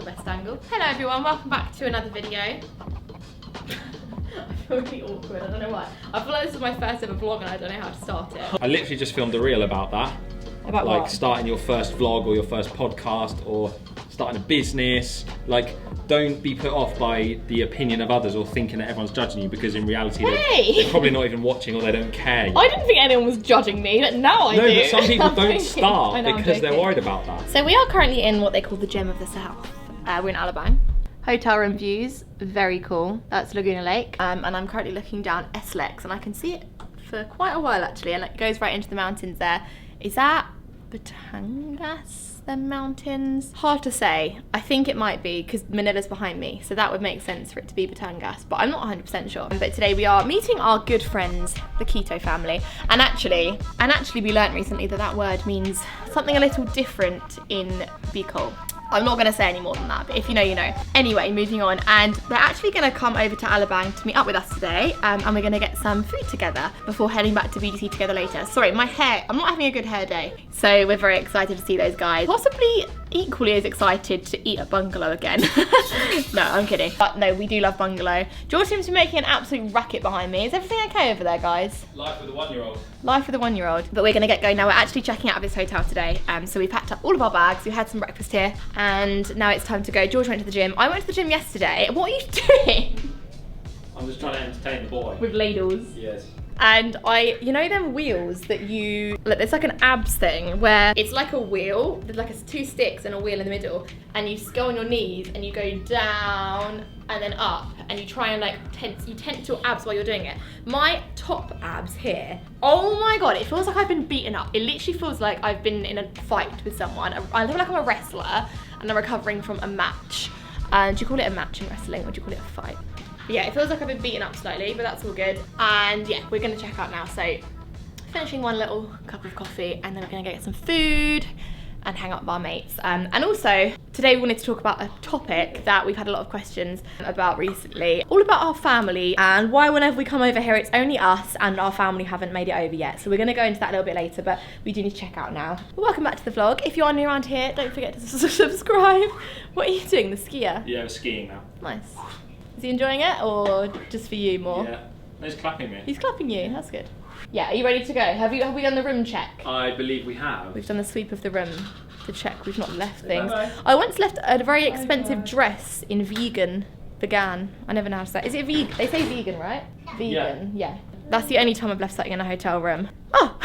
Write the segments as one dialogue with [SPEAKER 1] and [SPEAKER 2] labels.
[SPEAKER 1] best angle. Hello everyone, welcome back to another video. I feel really awkward, I don't know why. I feel like this is my first ever vlog and I don't know how to start it.
[SPEAKER 2] I literally just filmed a reel about that.
[SPEAKER 1] About
[SPEAKER 2] like
[SPEAKER 1] what?
[SPEAKER 2] Starting your first vlog or your first podcast or starting a business. Like, don't be put off by the opinion of others or thinking that everyone's judging you, because in reality they're probably not even watching or they don't care.
[SPEAKER 1] I didn't think anyone was judging me, but now I do.
[SPEAKER 2] No, but some people don't
[SPEAKER 1] joking.
[SPEAKER 2] start because they're worried about that.
[SPEAKER 1] So we are currently in what they call the Gem of the South. We're in Alabang. Hotel room views, very cool. That's Laguna Lake. And I'm currently looking down Eslex and I can see it for quite a while actually, and it goes right into the mountains there. Is that Batangas? Them mountains? Hard to say. I think it might be because Manila's behind me, so that would make sense for it to be Batangas, but I'm not 100% sure. But today we are meeting our good friends, the Keto family, and actually we learnt recently that that word means something a little different in Bicol. I'm not going to say any more than that, but if you know, you know. Anyway, moving on, and they're actually going to come over to Alabang to meet up with us today, and we're going to get some food together before heading back to BDC together later. Sorry, my hair, I'm not having a good hair day, so we're very excited to see those guys. Possibly equally as excited to eat at Bungalow again. No, I'm kidding. But no, we do love Bungalow. George seems to be making an absolute racket behind me. Is everything okay over there, guys?
[SPEAKER 2] Life with a 1-year-old.
[SPEAKER 1] Life with a 1-year-old. But we're gonna get going now. We're actually checking out of this hotel today. So we packed up all of our bags. We had some breakfast here and now it's time to go. George went to the gym. I went to the gym yesterday. What are you doing?
[SPEAKER 2] I'm just trying to entertain the boy.
[SPEAKER 1] With ladles.
[SPEAKER 2] Yes.
[SPEAKER 1] And you know them wheels that like there's like an abs thing where it's like a wheel, there's like 2 sticks and a wheel in the middle, and you go on your knees and you go down and then up and you try and like tense your abs while you're doing it. My top abs here, oh my god, it feels like I've been beaten up. It literally feels like I've been in a fight with someone. I feel like I'm a wrestler and I'm recovering from a match. Do you call it a match in wrestling or do you call it a fight? Yeah, it feels like I've been beaten up slightly, but that's all good. And yeah, we're gonna check out now. So finishing one little cup of coffee and then we're gonna go get some food and hang out with our mates. And also, today we wanted to talk about a topic that we've had a lot of questions about recently, all about our family and why whenever we come over here, it's only us and our family haven't made it over yet. So we're gonna go into that a little bit later, but we do need to check out now. But welcome back to the vlog. If you are new around here, don't forget to subscribe. What are you doing, the skier?
[SPEAKER 2] Yeah, we're skiing now.
[SPEAKER 1] Nice. Is he enjoying it or just for you more?
[SPEAKER 2] Yeah. No, he's clapping me.
[SPEAKER 1] He's clapping you, that's good. Yeah, are you ready to go? Have we done the room check?
[SPEAKER 2] I believe we have.
[SPEAKER 1] We've done the sweep of the room to check we've not left things.
[SPEAKER 2] Bye-bye.
[SPEAKER 1] I once left a very expensive dress in vegan. I never know how to say it. Is it vegan? They say vegan, right? Vegan, yeah. That's the only time I've left something in a hotel room. Oh,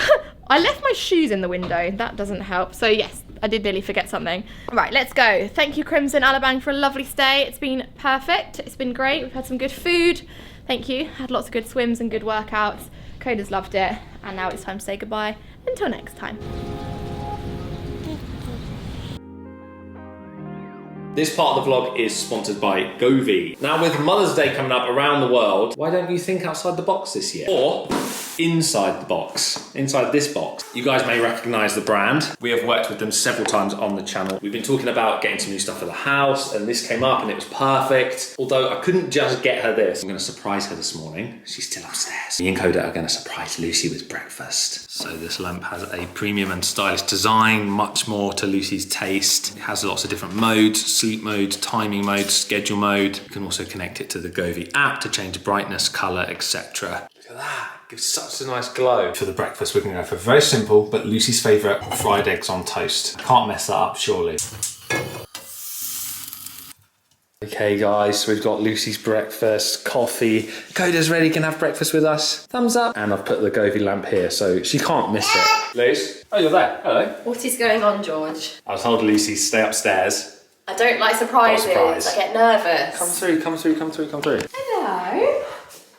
[SPEAKER 1] I left my shoes in the window. That doesn't help. So yes, I did nearly forget something. Right, let's go. Thank you, Crimson Alabang, for a lovely stay. It's been perfect. It's been great. We've had some good food. Thank you. Had lots of good swims and good workouts. Codas loved it. And now it's time to say goodbye. Until next time.
[SPEAKER 2] This part of the vlog is sponsored by Govi. Now with Mother's Day coming up around the world, why don't you think outside the box this year? Or inside the box, inside this box. You guys may recognize the brand. We have worked with them several times on the channel. We've been talking about getting some new stuff for the house and this came up and it was perfect. Although I couldn't just get her this. I'm gonna surprise her this morning. She's still upstairs. Me and Coda are gonna surprise Lucy with breakfast. So this lamp has a premium and stylish design, much more to Lucy's taste. It has lots of different modes, sleep mode, timing mode, schedule mode. You can also connect it to the Govi app to change brightness, color, etc. Look at that. Gives such a nice glow. For the breakfast, we're going to go for very simple, but Lucy's favourite, fried eggs on toast. Can't mess that up, surely. Okay guys, so we've got Lucy's breakfast, coffee. Coda's ready, can have breakfast with us. Thumbs up. And I've put the Govi lamp here, so she can't miss it. Luce? Oh, you're there. Hello.
[SPEAKER 3] What is going on, George?
[SPEAKER 2] I told Lucy to stay upstairs.
[SPEAKER 3] I don't like surprises. I get nervous.
[SPEAKER 2] Come through, come through, come through, come through.
[SPEAKER 3] Hello.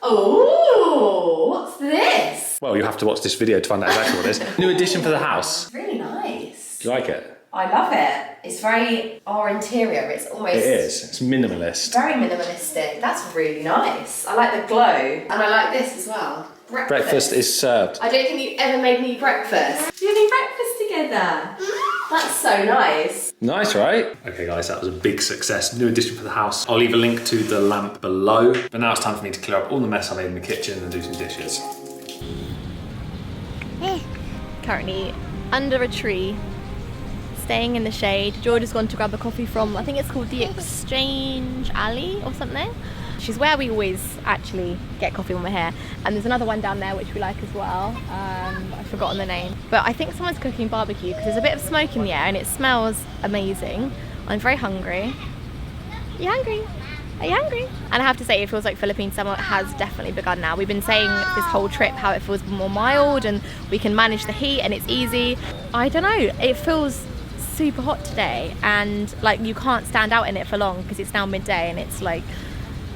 [SPEAKER 3] Oh, what's this?
[SPEAKER 2] Well, you have to watch this video to find out exactly what it is. New addition for the house.
[SPEAKER 3] Really nice.
[SPEAKER 2] Do you like it?
[SPEAKER 3] I love it. It's very our interior. It's almost.
[SPEAKER 2] It is. It's minimalist.
[SPEAKER 3] Very minimalistic. That's really nice. I like the glow, and I like this as well.
[SPEAKER 2] Breakfast is served.
[SPEAKER 3] I don't think you've ever made me breakfast. We're having breakfast together. That's so nice.
[SPEAKER 2] Nice, right? Okay guys, that was a big success. New addition for the house. I'll leave a link to the lamp below. But now it's time for me to clear up all the mess I made in the kitchen and do some dishes.
[SPEAKER 1] Currently under a tree, staying in the shade. George has gone to grab a coffee from, I think it's called the Exchange Alley or something. Which is where we always actually get coffee when we're here. And there's another one down there which we like as well. I've forgotten the name. But I think someone's cooking barbecue because there's a bit of smoke in the air and it smells amazing. I'm very hungry. Are you hungry? Are you hungry? And I have to say, it feels like Philippine summer has definitely begun now. We've been saying this whole trip how it feels more mild and we can manage the heat and it's easy. I don't know, it feels super hot today and like you can't stand out in it for long because it's now midday and it's like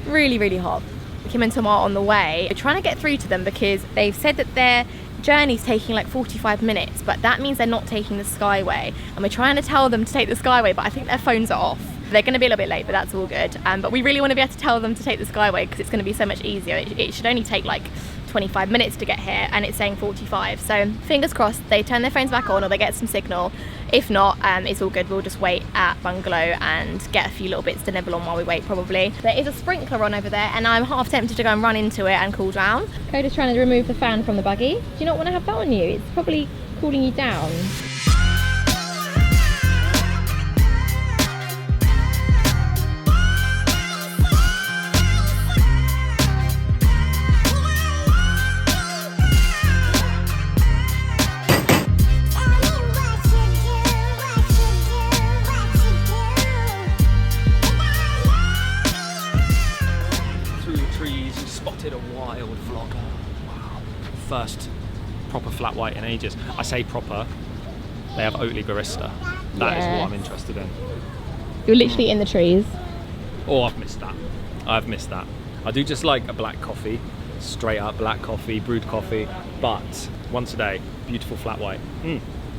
[SPEAKER 1] really, really hot. Kim and Tom are on the way. We're trying to get through to them because they've said that their journey's taking like 45 minutes, but that means they're not taking the Skyway. And we're trying to tell them to take the Skyway, but I think their phones are off. They're going to be a little bit late, but that's all good. But we really want to be able to tell them to take the Skyway because it's going to be so much easier. It should only take like 25 minutes to get here and it's saying 45. So fingers crossed they turn their phones back on or they get some signal. If not, it's all good. We'll just wait at bungalow and get a few little bits to nibble on while we wait probably. There is a sprinkler on over there and I'm half tempted to go and run into it and cool down. Coda's trying to remove the fan from the buggy. Do you not want to have that on you? It's probably cooling you down.
[SPEAKER 2] First proper flat white in ages. I say proper, they have Oatly barista. That is what I'm interested in.
[SPEAKER 1] You're literally in the trees.
[SPEAKER 2] Oh, I've missed that. I've missed that. I do just like a black coffee, straight up black coffee, brewed coffee, but once a day, beautiful flat white.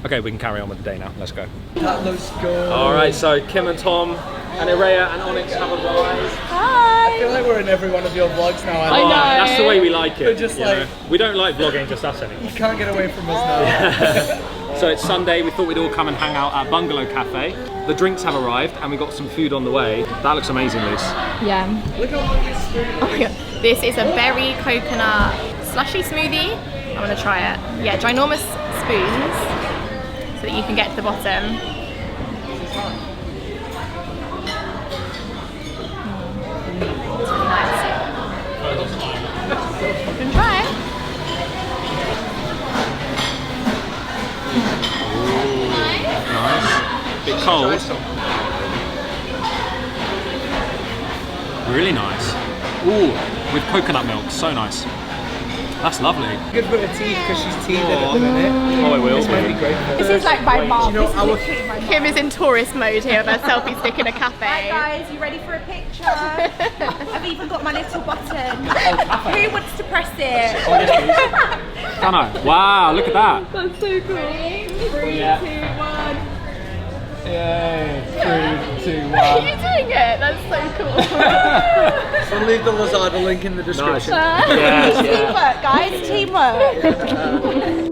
[SPEAKER 2] Okay, we can carry on with the day now. Let's go.
[SPEAKER 4] That looks good.
[SPEAKER 2] All right, so Kim and Tom and Irea and Onyx have arrived.
[SPEAKER 1] Hi!
[SPEAKER 4] I feel like we're in every one of your vlogs now.
[SPEAKER 1] I know.
[SPEAKER 2] That's the way we like it.
[SPEAKER 4] We're just
[SPEAKER 2] you
[SPEAKER 4] like-
[SPEAKER 2] know? We don't like vlogging just us anymore.
[SPEAKER 4] You can't get away from us now.
[SPEAKER 2] So it's Sunday, we thought we'd all come and hang out at Bungalow Cafe. The drinks have arrived and we got some food on the way. That looks amazing, Luce.
[SPEAKER 1] Yeah.
[SPEAKER 4] Look how long this spoon.
[SPEAKER 1] Oh my god. This is a berry coconut slushy smoothie. I'm gonna try it. Yeah, ginormous spoons so that you can get to the bottom. It's really nice. You can try it.
[SPEAKER 2] Nice. Bit cold. Really nice. Ooh, with coconut milk, so nice. That's lovely.
[SPEAKER 4] Good bit of tea because she's teething at the minute.
[SPEAKER 2] Oh, I will.
[SPEAKER 4] This might be great for
[SPEAKER 1] This is like my mom.
[SPEAKER 4] You know,
[SPEAKER 1] This is
[SPEAKER 4] our-
[SPEAKER 1] literally my mom. Kim is in tourist mode here with her selfie stick in a cafe.
[SPEAKER 5] Hi guys, you ready for a picture? I've even got my little button. Who wants to press it?
[SPEAKER 2] Oh, yes, please. Dano. Wow, look at that.
[SPEAKER 1] That's so cool.
[SPEAKER 5] 3,
[SPEAKER 2] Yeah.
[SPEAKER 5] 2, 1.
[SPEAKER 4] Yay. 3, 2, 1.
[SPEAKER 1] Are you doing it? That's so cool.
[SPEAKER 4] I'll leave the Lazada link in the description.
[SPEAKER 2] Yes, yeah.
[SPEAKER 5] Teamwork, guys, teamwork.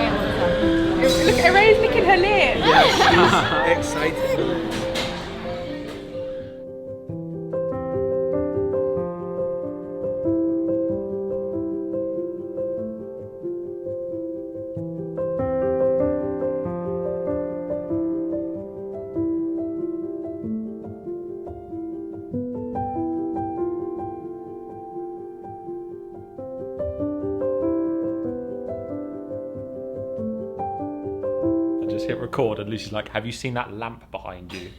[SPEAKER 5] Look at Ray's licking her lips.
[SPEAKER 4] Excited.
[SPEAKER 2] Just hit record and Lucy's like, have you seen that lamp behind you?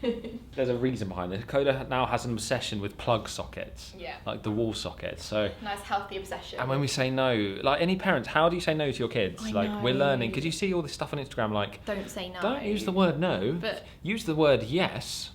[SPEAKER 2] There's a reason behind it. Coda now has an obsession with plug sockets.
[SPEAKER 1] Yeah.
[SPEAKER 2] Like the wall sockets. So,
[SPEAKER 1] Nice healthy obsession.
[SPEAKER 2] and when we say no, like any parents, how do you say no to your kids?
[SPEAKER 1] I
[SPEAKER 2] Like we're
[SPEAKER 1] know.
[SPEAKER 2] learning, because you see all this stuff on Instagram like,
[SPEAKER 1] Don't say no.
[SPEAKER 2] don't use the word no,
[SPEAKER 1] But-
[SPEAKER 2] use the word yes.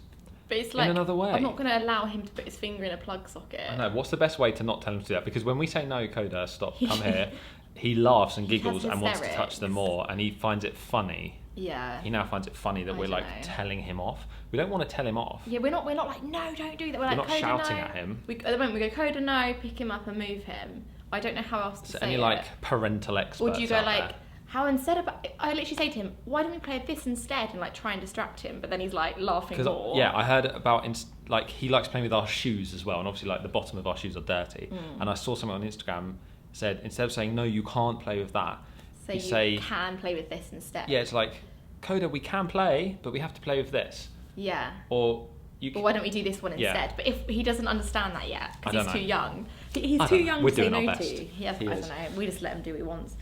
[SPEAKER 1] But it's like,
[SPEAKER 2] another way.
[SPEAKER 1] I'm not going to allow him to put his finger in a plug socket.
[SPEAKER 2] I know, what's the best way to not tell him to do that? Because when we say no, Coda, stop, come here, he laughs and
[SPEAKER 1] He has
[SPEAKER 2] giggles and wants to touch
[SPEAKER 1] hysterics.
[SPEAKER 2] them more, and he finds it funny.
[SPEAKER 1] Yeah.
[SPEAKER 2] He now finds it funny that
[SPEAKER 1] I
[SPEAKER 2] we're
[SPEAKER 1] don't
[SPEAKER 2] like
[SPEAKER 1] know.
[SPEAKER 2] telling him off. We don't want to tell him off.
[SPEAKER 1] Yeah, we're not like, no, don't do that. We're like,
[SPEAKER 2] not
[SPEAKER 1] Coda,
[SPEAKER 2] shouting
[SPEAKER 1] no.
[SPEAKER 2] at him.
[SPEAKER 1] At the moment we go, Coda, no, pick him up and move him. I don't know how else to
[SPEAKER 2] So
[SPEAKER 1] say
[SPEAKER 2] any
[SPEAKER 1] it.
[SPEAKER 2] like parental experts
[SPEAKER 1] Or do you go
[SPEAKER 2] out
[SPEAKER 1] like,
[SPEAKER 2] there?
[SPEAKER 1] how instead of, I literally say to him, why don't we play this instead and like try and distract him? But then he's like laughing more.
[SPEAKER 2] Yeah, I heard about like he likes playing with our shoes as well, and obviously like the bottom of our shoes are dirty. And I saw something on Instagram. said, instead of saying, no, you can't play with that,
[SPEAKER 1] So you
[SPEAKER 2] say,
[SPEAKER 1] can play with this instead.
[SPEAKER 2] yeah, it's like, Coda, we can play, but we have to play with this.
[SPEAKER 1] Yeah.
[SPEAKER 2] Or you
[SPEAKER 1] But why don't we do this one instead?
[SPEAKER 2] Yeah.
[SPEAKER 1] But if he doesn't understand that yet,
[SPEAKER 2] I
[SPEAKER 1] because
[SPEAKER 2] don't
[SPEAKER 1] he's
[SPEAKER 2] know.
[SPEAKER 1] too young. He's
[SPEAKER 2] I
[SPEAKER 1] too
[SPEAKER 2] don't know.
[SPEAKER 1] young
[SPEAKER 2] We're
[SPEAKER 1] to say
[SPEAKER 2] doing our
[SPEAKER 1] no
[SPEAKER 2] best.
[SPEAKER 1] to. Yes,
[SPEAKER 2] He
[SPEAKER 1] I
[SPEAKER 2] is.
[SPEAKER 1] don't know. We just let him do what he wants.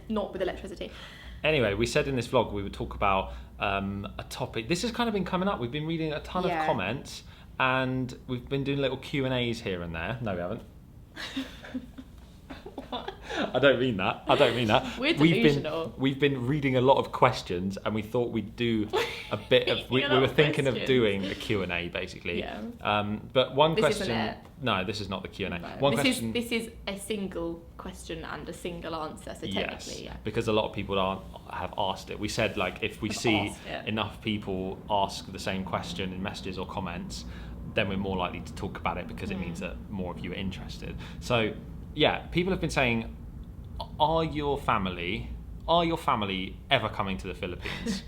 [SPEAKER 1] Not with electricity.
[SPEAKER 2] Anyway, we said in this vlog we would talk about a topic. This has kind of been coming up. We've been reading a ton of comments, and we've been doing little Q&As here and there. No, we haven't. I don't mean that.
[SPEAKER 1] We're delusional.
[SPEAKER 2] We've been reading a lot of questions, and we thought we'd do a bit of. We were thinking of doing a Q&A basically.
[SPEAKER 1] Yeah.
[SPEAKER 2] But one
[SPEAKER 1] This
[SPEAKER 2] question.
[SPEAKER 1] isn't it.
[SPEAKER 2] No, this is not the Q&A.
[SPEAKER 1] No.
[SPEAKER 2] One question.
[SPEAKER 1] This is a single question and a single answer. So technically, yeah.
[SPEAKER 2] Because a lot of people have asked it. We said like if we see enough people ask the same question in messages or comments, then we're more likely to talk about it because it means that more of you are interested. So yeah, people have been saying, are your family ever coming to the Philippines?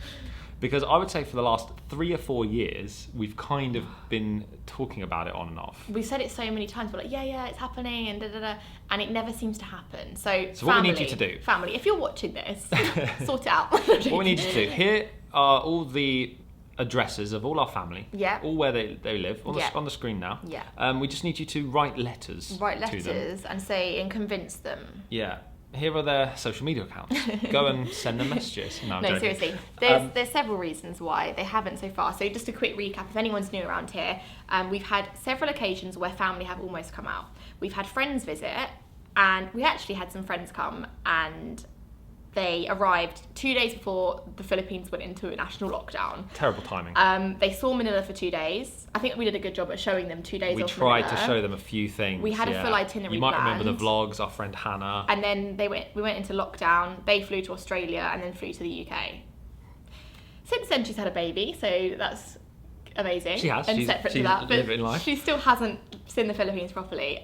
[SPEAKER 2] Because I would say for the last 3 or 4 years, we've kind of been talking about it on and off.
[SPEAKER 1] We've said it so many times. We're like, yeah, it's happening, and and it never seems to happen. So
[SPEAKER 2] what we need you to do,
[SPEAKER 1] family, if you're watching this, sort it out.
[SPEAKER 2] What we need you to do, here are all the addresses of all our family.
[SPEAKER 1] Yeah.
[SPEAKER 2] All where they live on the screen now.
[SPEAKER 1] Yeah.
[SPEAKER 2] We just need you to write letters. To them.
[SPEAKER 1] And say and convince them.
[SPEAKER 2] Yeah. Here are their social media accounts. Go and send them messages. No, I'm joking.
[SPEAKER 1] Seriously. There's several reasons why they haven't so far. So just a quick recap, if anyone's new around here, we've had several occasions where family have almost come out. We've had friends visit, and we actually had some friends come, and they arrived 2 days before the Philippines went into a national lockdown.
[SPEAKER 2] Terrible timing.
[SPEAKER 1] They saw Manila for 2 days. I think we did a good job at showing them 2 days.
[SPEAKER 2] We
[SPEAKER 1] off
[SPEAKER 2] tried
[SPEAKER 1] Manila.
[SPEAKER 2] to show them a few things.
[SPEAKER 1] We had a full itinerary
[SPEAKER 2] You might remember the
[SPEAKER 1] planned.
[SPEAKER 2] vlogs, our friend Hannah.
[SPEAKER 1] And then we went into lockdown. They flew to Australia and then flew to the UK. Since then, she's had a baby, so that's amazing.
[SPEAKER 2] She has.
[SPEAKER 1] And
[SPEAKER 2] She's
[SPEAKER 1] separate to that,
[SPEAKER 2] living
[SPEAKER 1] but
[SPEAKER 2] life.
[SPEAKER 1] she still hasn't seen the Philippines properly.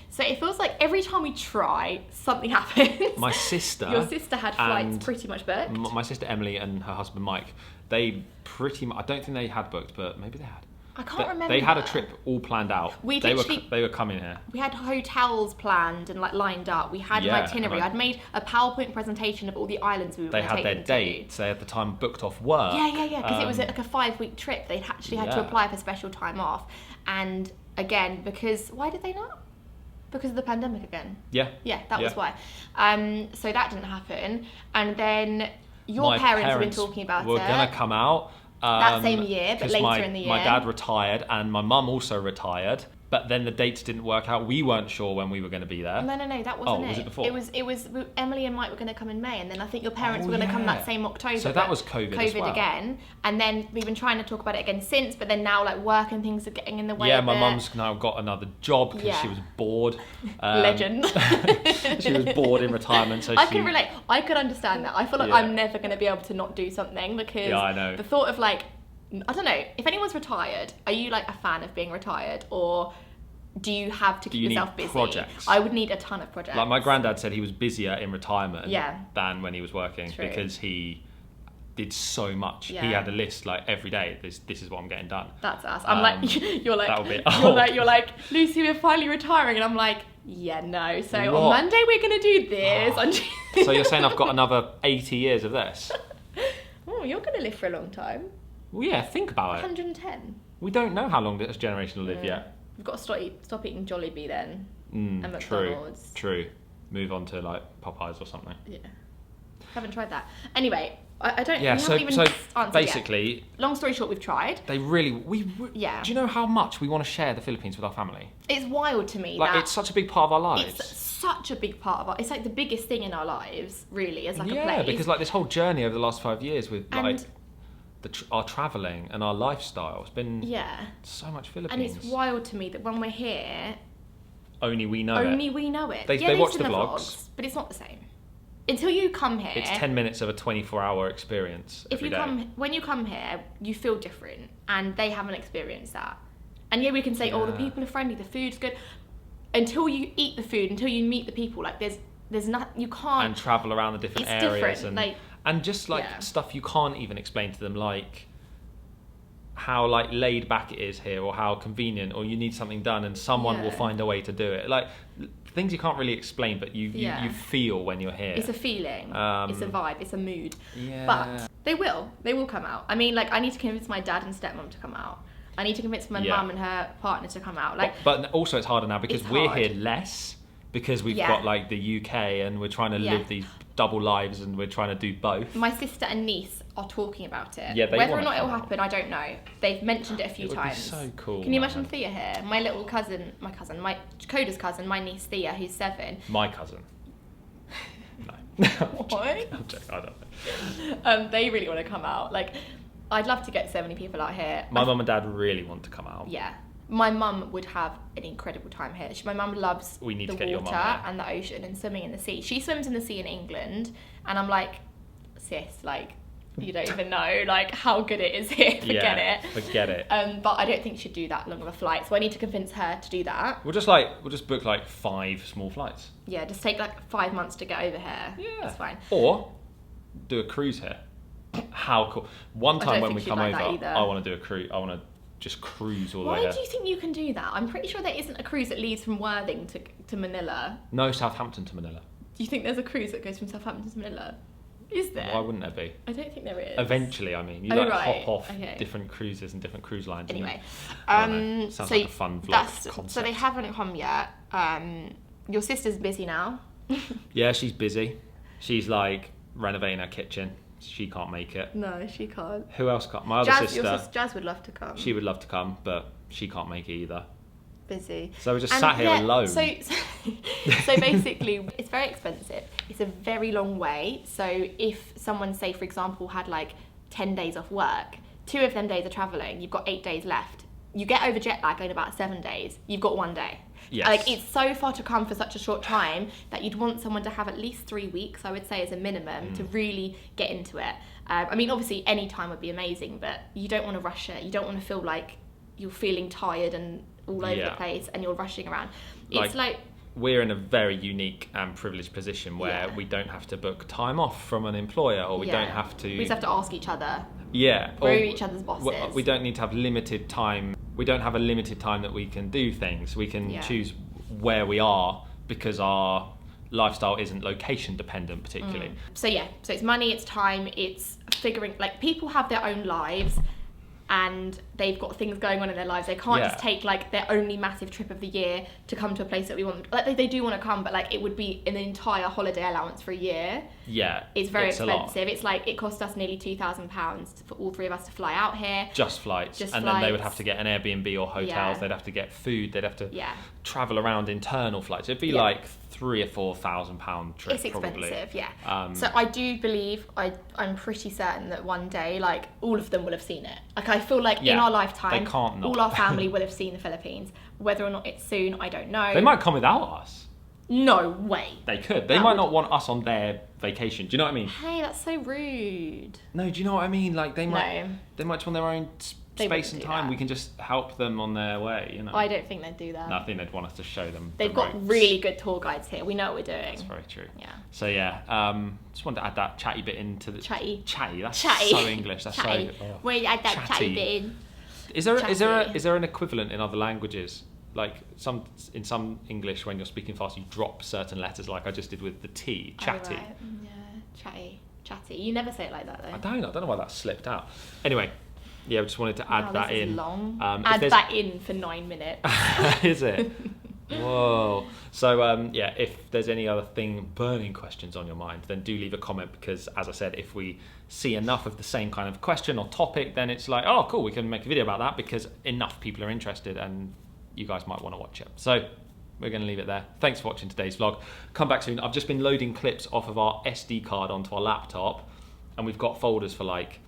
[SPEAKER 1] So it feels like every time we try, something happens.
[SPEAKER 2] My sister.
[SPEAKER 1] Your sister had flights
[SPEAKER 2] and
[SPEAKER 1] pretty much booked.
[SPEAKER 2] My sister Emily and her husband Mike, they pretty much. I don't think they had booked, but maybe they had.
[SPEAKER 1] I can't remember.
[SPEAKER 2] They had a trip all planned out. They were coming here.
[SPEAKER 1] We had hotels planned and like lined up. We had an itinerary. I'd made a PowerPoint presentation of all the islands we were
[SPEAKER 2] They
[SPEAKER 1] going to
[SPEAKER 2] had
[SPEAKER 1] take
[SPEAKER 2] their
[SPEAKER 1] them to.
[SPEAKER 2] dates. They had the time booked off work.
[SPEAKER 1] Yeah. Because it was like a 5-week trip. They'd actually had to apply for special time off. And again, why did they not? Because of the pandemic again.
[SPEAKER 2] Yeah.
[SPEAKER 1] Yeah, that was why. So that didn't happen. And then my parents have been talking about
[SPEAKER 2] We're going to come out.
[SPEAKER 1] That same year, but later in the year.
[SPEAKER 2] My dad retired and my mum also retired, but then the dates didn't work out. We weren't sure when we were going to be there.
[SPEAKER 1] No, that wasn't it.
[SPEAKER 2] Was it before?
[SPEAKER 1] It was Emily and Mike were going to come in May, and then I think your parents were going to come that same October.
[SPEAKER 2] So that was COVID as well.
[SPEAKER 1] again, and then we've been trying to talk about it again since, but then now like work and things are getting in the way.
[SPEAKER 2] Yeah, my mum's now got another job because she was bored.
[SPEAKER 1] Legend.
[SPEAKER 2] She was bored in retirement, so
[SPEAKER 1] I can relate. I could understand that. I feel like I'm never going to be able to not do something because
[SPEAKER 2] I know.
[SPEAKER 1] the thought of like, I don't know, if anyone's retired, are you like a fan of being retired, or do you have to keep yourself busy?
[SPEAKER 2] Projects?
[SPEAKER 1] I would need a ton of projects.
[SPEAKER 2] Like my granddad said he was busier in retirement than when he was working because he did so much. He had a list like every day. This is what I'm getting done.
[SPEAKER 1] That's us. I'm like, you're like,
[SPEAKER 2] that'll be,
[SPEAKER 1] you're like, Lucy, we're finally retiring, and I'm like, yeah, no. So on Monday we're gonna do this.
[SPEAKER 2] So you're saying I've got another 80 years of this?
[SPEAKER 1] Oh, you're gonna live for a long time.
[SPEAKER 2] Well, yeah, think about it.
[SPEAKER 1] 110.
[SPEAKER 2] We don't know how long this generation will live yet.
[SPEAKER 1] We've got to stop eating Jollibee then. And
[SPEAKER 2] True.
[SPEAKER 1] McDonald's.
[SPEAKER 2] True. Move on to like Popeyes or something.
[SPEAKER 1] Yeah. Haven't tried that. Anyway, I don't.
[SPEAKER 2] Yeah.
[SPEAKER 1] We
[SPEAKER 2] So
[SPEAKER 1] haven't even answered
[SPEAKER 2] basically,
[SPEAKER 1] yet. Long story short, we've tried.
[SPEAKER 2] they really
[SPEAKER 1] Yeah.
[SPEAKER 2] Do you know how much we want to share the Philippines with our family?
[SPEAKER 1] It's wild to me.
[SPEAKER 2] Like
[SPEAKER 1] that
[SPEAKER 2] it's such a big part of our lives.
[SPEAKER 1] It's such a big part of it's like the biggest thing in our lives, really, as like a place.
[SPEAKER 2] Yeah, because like this whole journey over the last 5 years with
[SPEAKER 1] And-
[SPEAKER 2] like our travelling and our lifestyle, it's been so much
[SPEAKER 1] And
[SPEAKER 2] Philippines.
[SPEAKER 1] it's wild to me that when we're here,
[SPEAKER 2] only we know it.
[SPEAKER 1] we know it.
[SPEAKER 2] They watch
[SPEAKER 1] in
[SPEAKER 2] the vlogs,
[SPEAKER 1] but it's not the same. Until you come here,
[SPEAKER 2] It's 10 minutes of a 24-hour experience.
[SPEAKER 1] If you when you come here, you feel different, and they haven't experienced that. And yeah, we can say, oh, the people are friendly, the food's good. Until you eat the food, until you meet the people, like there's not, you can't.
[SPEAKER 2] And travel around the different
[SPEAKER 1] It's
[SPEAKER 2] areas
[SPEAKER 1] different,
[SPEAKER 2] and just like stuff you can't even explain to them, like how like laid back it is here, or how convenient, or you need something done and someone will find a way to do it. Like things you can't really explain, but you feel when you're here.
[SPEAKER 1] It's a feeling. It's a vibe. It's a mood.
[SPEAKER 2] Yeah.
[SPEAKER 1] But they will come out. I mean, like, I need to convince my dad and stepmom to come out. I need to convince my mum and her partner to come out. Like,
[SPEAKER 2] but also it's harder now because we're
[SPEAKER 1] hard.
[SPEAKER 2] here less because we've got like the UK and we're trying to live these double lives and we're trying to do both.
[SPEAKER 1] My sister and niece are talking about it.
[SPEAKER 2] Yeah,
[SPEAKER 1] whether or not it will happen, I don't know. They've mentioned it a few
[SPEAKER 2] It would
[SPEAKER 1] times.
[SPEAKER 2] be so cool.
[SPEAKER 1] Can you imagine Thea here? My little cousin, my Codas cousin, my niece Thea, who's 7.
[SPEAKER 2] My cousin. No.
[SPEAKER 1] Why?
[SPEAKER 2] I'm joking. I don't know.
[SPEAKER 1] They really want to come out. Like, I'd love to get so many people out here.
[SPEAKER 2] My mum and dad really want to come out.
[SPEAKER 1] Yeah. My mum would have an incredible time here. My mum loves
[SPEAKER 2] We need
[SPEAKER 1] the
[SPEAKER 2] to get your
[SPEAKER 1] water
[SPEAKER 2] mum here.
[SPEAKER 1] and the ocean and swimming in the sea. She swims in the sea in England, and I'm like, sis, like, you don't even know like how good it is here. Forget it.
[SPEAKER 2] Forget it.
[SPEAKER 1] But I don't think she'd do that long of a flight, so I need to convince her to do that.
[SPEAKER 2] We'll just book like 5 small flights.
[SPEAKER 1] Yeah, just take like 5 months to get over here.
[SPEAKER 2] Yeah,
[SPEAKER 1] that's fine.
[SPEAKER 2] Or do a cruise here. How cool! One time
[SPEAKER 1] don't
[SPEAKER 2] when
[SPEAKER 1] think
[SPEAKER 2] we
[SPEAKER 1] she'd
[SPEAKER 2] come
[SPEAKER 1] like that
[SPEAKER 2] over,
[SPEAKER 1] either.
[SPEAKER 2] I want to do a cruise. I want to just cruise all the way
[SPEAKER 1] Why
[SPEAKER 2] here.
[SPEAKER 1] do you think you can do that? I'm pretty sure there isn't a cruise that leaves from Worthing to Manila.
[SPEAKER 2] No, Southampton to Manila.
[SPEAKER 1] Do you think there's a cruise that goes from Southampton to Manila? Is there?
[SPEAKER 2] Why wouldn't there be?
[SPEAKER 1] I don't think there is.
[SPEAKER 2] Eventually, I mean, you hop off different cruises and different cruise lines.
[SPEAKER 1] Anyway,
[SPEAKER 2] sounds
[SPEAKER 1] so
[SPEAKER 2] like a fun vlog concept.
[SPEAKER 1] So they haven't come yet. Your sister's busy now.
[SPEAKER 2] Yeah, she's busy. She's like renovating her kitchen. She can't make it.
[SPEAKER 1] No, she can't.
[SPEAKER 2] Who else can't? My other sister.
[SPEAKER 1] Jazz would love to come.
[SPEAKER 2] She would love to come, but she can't make it either.
[SPEAKER 1] Busy.
[SPEAKER 2] So we're just sat here alone.
[SPEAKER 1] So basically, it's very expensive. It's a very long way. So if someone, say for example, had like 10 days off work, 2 of them days are travelling, you've got 8 days left. You get over jet lag in about 7 days, you've got 1 day.
[SPEAKER 2] Yes.
[SPEAKER 1] Like, it's so far to come for such a short time that you'd want someone to have at least 3 weeks, I would say, as a minimum, to really get into it. I mean, obviously, any time would be amazing, but you don't want to rush it. You don't want to feel like you're feeling tired and all over the place and you're rushing around. It's like
[SPEAKER 2] we're in a very unique and privileged position where we don't have to book time off from an employer, or we don't have to...
[SPEAKER 1] We just have to ask each other.
[SPEAKER 2] Yeah.
[SPEAKER 1] We're each other's bosses.
[SPEAKER 2] We don't need to have limited time. We don't have a limited time that we can do things. We can choose where we are because our lifestyle isn't location dependent particularly.
[SPEAKER 1] So it's money, it's time, it's figuring... Like, people have their own lives and they've got things going on in their lives. They can't just take like their only massive trip of the year to come to a place that we want. Like, they do want to come, but like it would be an entire holiday allowance for a year.
[SPEAKER 2] Yeah,
[SPEAKER 1] it's very expensive. It's like it cost us nearly £2,000 for all 3 of us to fly out here.
[SPEAKER 2] Just flights. Then they would have to get an Airbnb or hotels.
[SPEAKER 1] Yeah.
[SPEAKER 2] They'd have to get food. They'd have to travel around internal flights. It'd be like £3,000 or £4,000 trip.
[SPEAKER 1] It's expensive,
[SPEAKER 2] probably.
[SPEAKER 1] So I do believe, I'm pretty certain that one day, like, all of them will have seen it. Like, I feel like in our lifetime,
[SPEAKER 2] they can't not.
[SPEAKER 1] all our family will have seen the Philippines. Whether or not it's soon, I don't know.
[SPEAKER 2] They might come without us.
[SPEAKER 1] No way.
[SPEAKER 2] They could. They might not want us on their vacation. Do you know what I mean?
[SPEAKER 1] Hey, that's so rude.
[SPEAKER 2] No, do you know what I mean? Like, they might just want their own space and time.
[SPEAKER 1] That.
[SPEAKER 2] We can just help them on their way, you know.
[SPEAKER 1] I don't think they'd do that.
[SPEAKER 2] No, I think they'd want us to show them.
[SPEAKER 1] They've got really good tour guides here. We know what we're doing.
[SPEAKER 2] That's very true.
[SPEAKER 1] Yeah.
[SPEAKER 2] So just wanted to add that chatty bit into the
[SPEAKER 1] chatty.
[SPEAKER 2] That's
[SPEAKER 1] chatty.
[SPEAKER 2] so English. That's
[SPEAKER 1] chatty.
[SPEAKER 2] so. Oh.
[SPEAKER 1] Well, you add that chatty bit in.
[SPEAKER 2] Is there an equivalent in other languages? Like in some English, when you're speaking fast, you drop certain letters, like I just did with the T. Chatty.
[SPEAKER 1] Oh, right. Yeah, chatty. You never say it like that though.
[SPEAKER 2] I don't know why that slipped out. Anyway. Yeah, we just wanted to add that
[SPEAKER 1] this
[SPEAKER 2] in.
[SPEAKER 1] Is long. Add that in for 9 minutes.
[SPEAKER 2] Is it? Whoa. So if there's any other burning questions on your mind, then do leave a comment, because as I said, if we see enough of the same kind of question or topic, then it's like, oh cool, we can make a video about that because enough people are interested and you guys might want to watch it. So we're going to leave it there. Thanks for watching today's vlog. Come back soon. I've just been loading clips off of our SD card onto our laptop, and we've got folders for like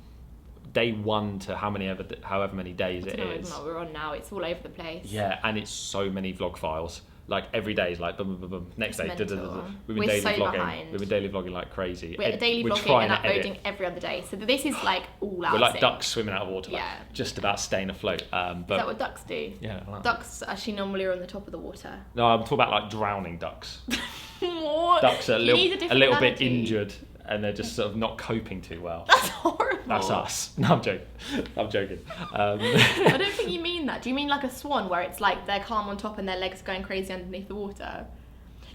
[SPEAKER 2] day 1 to however many days it is.
[SPEAKER 1] What we're on now. It's all over the place.
[SPEAKER 2] Yeah, and it's so many vlog files. Like every day is like boom, boom, boom, boom. Next day, we've been daily vlogging.
[SPEAKER 1] Behind.
[SPEAKER 2] We've been daily vlogging like crazy.
[SPEAKER 1] We're daily vlogging and uploading every other day. So this is like all out.
[SPEAKER 2] We're like ducks swimming out of water,
[SPEAKER 1] yeah.
[SPEAKER 2] Just about staying afloat. But
[SPEAKER 1] is that what ducks do?
[SPEAKER 2] Yeah. Like
[SPEAKER 1] ducks actually normally are on the top of the water.
[SPEAKER 2] No, I'm talking about like drowning ducks.
[SPEAKER 1] What?
[SPEAKER 2] Ducks are a little bit injured and they're just sort of not coping too well.
[SPEAKER 1] That's horrible.
[SPEAKER 2] That's us. No, I'm joking.
[SPEAKER 1] I don't think you mean that. Do you mean like a swan where it's like they're calm on top and their legs are going crazy underneath the water?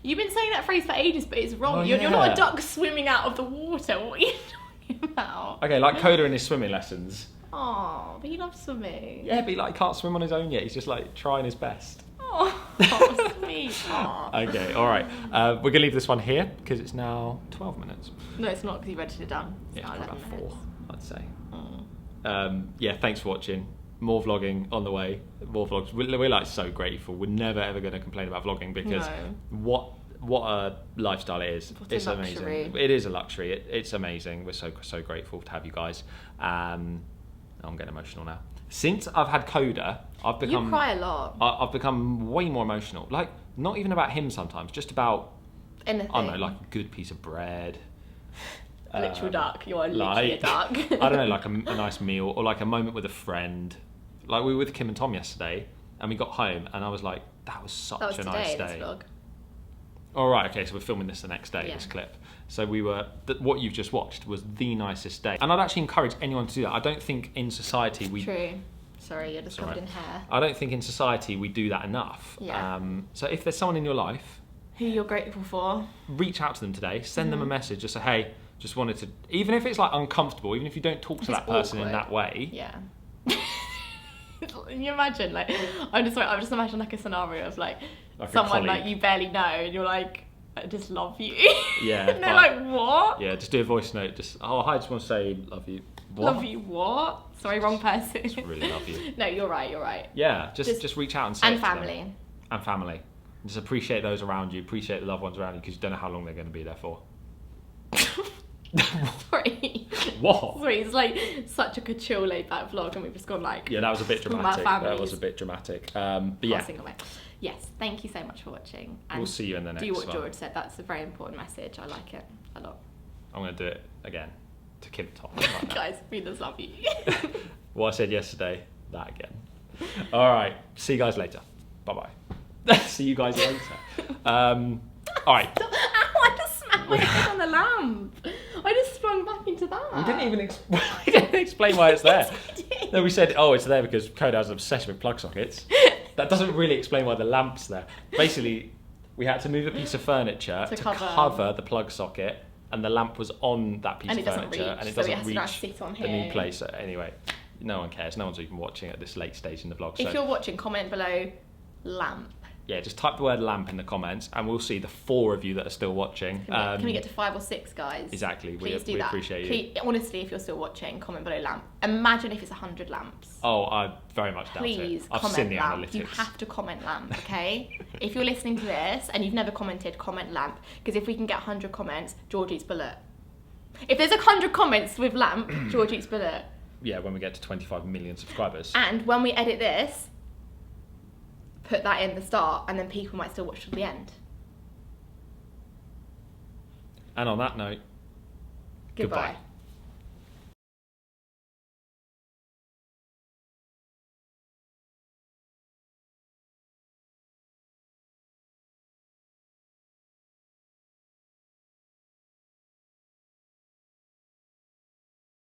[SPEAKER 1] You've been saying that phrase for ages, but it's wrong.
[SPEAKER 2] Oh,
[SPEAKER 1] You're not
[SPEAKER 2] yeah.
[SPEAKER 1] a duck swimming out of the water. What are you talking about?
[SPEAKER 2] Okay, like Coda in his swimming lessons.
[SPEAKER 1] Oh, but he loves swimming.
[SPEAKER 2] Yeah, but he like can't swim on his own yet. He's just like trying his best.
[SPEAKER 1] Oh, sweet. Aw.
[SPEAKER 2] Okay, all right. We're gonna leave this one here because it's now 12 minutes.
[SPEAKER 1] No, it's not because you registered it down. It's
[SPEAKER 2] Yeah,
[SPEAKER 1] now
[SPEAKER 2] probably
[SPEAKER 1] 11
[SPEAKER 2] about
[SPEAKER 1] minutes.
[SPEAKER 2] 4, I'd say.
[SPEAKER 1] Mm.
[SPEAKER 2] Yeah, thanks for watching. More vlogging on the way. More vlogs. We're like so grateful. We're never ever going to complain about vlogging because
[SPEAKER 1] No.
[SPEAKER 2] what a lifestyle it is.
[SPEAKER 1] What a
[SPEAKER 2] It's
[SPEAKER 1] luxury.
[SPEAKER 2] amazing. It is a luxury. It's amazing. We're so grateful to have you guys. I'm getting emotional now. Since I've had Coda, I've become.
[SPEAKER 1] You cry a lot.
[SPEAKER 2] I've become way more emotional. Like not even about him sometimes, just about
[SPEAKER 1] Anything.
[SPEAKER 2] I don't know, like a good piece of bread.
[SPEAKER 1] A literal duck. You are literally
[SPEAKER 2] Like
[SPEAKER 1] a duck.
[SPEAKER 2] I don't know, like a nice meal or like a moment with a friend. Like we were with Kim and Tom yesterday, and we got home, and I was like, "That was such
[SPEAKER 1] That was
[SPEAKER 2] a
[SPEAKER 1] today,
[SPEAKER 2] nice
[SPEAKER 1] this
[SPEAKER 2] day."
[SPEAKER 1] vlog.
[SPEAKER 2] All right, okay, so we're filming this the next day.
[SPEAKER 1] Yeah.
[SPEAKER 2] This clip. So we were. What you've just watched was the nicest day, and I'd actually encourage anyone to do that. I don't think in society we.
[SPEAKER 1] True. Sorry, you're just
[SPEAKER 2] It's all
[SPEAKER 1] covered
[SPEAKER 2] right.
[SPEAKER 1] in hair.
[SPEAKER 2] I don't think in society we do that enough.
[SPEAKER 1] Yeah.
[SPEAKER 2] So if there's someone in your life,
[SPEAKER 1] Who you're grateful for.
[SPEAKER 2] reach out to them today. Send
[SPEAKER 1] Mm-hmm.
[SPEAKER 2] them a message. Just say, hey, just wanted to. Even if it's like uncomfortable, even if you don't talk to
[SPEAKER 1] It's
[SPEAKER 2] that person in
[SPEAKER 1] awkward.
[SPEAKER 2] that way.
[SPEAKER 1] Yeah. Can you imagine? Like, I'm just imagining like a scenario of like
[SPEAKER 2] Like a
[SPEAKER 1] someone like
[SPEAKER 2] colleague.
[SPEAKER 1] you barely know, and you're like, I just love you.
[SPEAKER 2] Yeah,
[SPEAKER 1] and they're
[SPEAKER 2] but-
[SPEAKER 1] like, what?
[SPEAKER 2] Yeah, just do a voice note. Just I just want to say love you. What?
[SPEAKER 1] Love you what? Sorry, wrong person.
[SPEAKER 2] Just really love you.
[SPEAKER 1] No, you're right. You're right.
[SPEAKER 2] Yeah, just reach out and say.
[SPEAKER 1] And
[SPEAKER 2] it to them.
[SPEAKER 1] family.
[SPEAKER 2] And family. Just appreciate those around you. Appreciate the loved ones around you because you don't know how long they're going to be there for.
[SPEAKER 1] Sorry.
[SPEAKER 2] What?
[SPEAKER 1] Sorry, it's like such a chill, laid back vlog, and we've just gone like.
[SPEAKER 2] Yeah, that was a bit
[SPEAKER 1] talking about
[SPEAKER 2] dramatic. That
[SPEAKER 1] families.
[SPEAKER 2] was a bit dramatic. But yeah,
[SPEAKER 1] Passing away. Yes, thank you so much for watching. And
[SPEAKER 2] we'll see you in the next
[SPEAKER 1] do what
[SPEAKER 2] one.
[SPEAKER 1] George said. That's a very important message. I like it a lot.
[SPEAKER 2] I'm going to do it again to Kim Tom. Right now.
[SPEAKER 1] Guys, we just love you.
[SPEAKER 2] What I said yesterday, that again. All right, see you guys later. Bye-bye. See you guys later. All right.
[SPEAKER 1] Ow, I just smacked my head on the lamp. I just sprung back into that.
[SPEAKER 2] We didn't even we didn't explain why it's there.
[SPEAKER 1] Yes, we did.
[SPEAKER 2] No, we said, oh, it's there because Coda has an obsession with plug sockets. That doesn't really explain why the lamp's there. Basically, we had to move a piece of furniture
[SPEAKER 1] To
[SPEAKER 2] to
[SPEAKER 1] cover.
[SPEAKER 2] the plug socket, and the lamp was on that piece
[SPEAKER 1] And
[SPEAKER 2] of
[SPEAKER 1] it doesn't
[SPEAKER 2] furniture,
[SPEAKER 1] reach,
[SPEAKER 2] and it
[SPEAKER 1] so we
[SPEAKER 2] doesn't
[SPEAKER 1] have to
[SPEAKER 2] reach
[SPEAKER 1] now sit on
[SPEAKER 2] the new
[SPEAKER 1] here.
[SPEAKER 2] place. So anyway, no one cares. No one's even watching at this late stage in the vlog.
[SPEAKER 1] If
[SPEAKER 2] So
[SPEAKER 1] you're watching, comment below lamp.
[SPEAKER 2] yeah, just type the word lamp in the comments, and we'll see the 4 of you that are still watching.
[SPEAKER 1] Can we get to 5 or 6, guys?
[SPEAKER 2] Exactly.
[SPEAKER 1] Please do
[SPEAKER 2] we
[SPEAKER 1] that.
[SPEAKER 2] appreciate you.
[SPEAKER 1] Please, honestly, if you're still watching, comment below lamp. Imagine if it's 100 lamps.
[SPEAKER 2] Oh, I very much doubt
[SPEAKER 1] Please
[SPEAKER 2] it. I've
[SPEAKER 1] comment
[SPEAKER 2] seen the
[SPEAKER 1] lamp.
[SPEAKER 2] analytics.
[SPEAKER 1] You have to comment lamp, okay? If you're listening to this and you've never commented, comment lamp. Because if we can get 100 comments, George eats bullet. If there's 100 comments with lamp, George eats bullet.
[SPEAKER 2] Yeah, when we get to 25 million subscribers.
[SPEAKER 1] And when we edit this, put that in the start, and then people might still watch till the end.
[SPEAKER 2] And on that note,
[SPEAKER 1] Goodbye.
[SPEAKER 2] goodbye.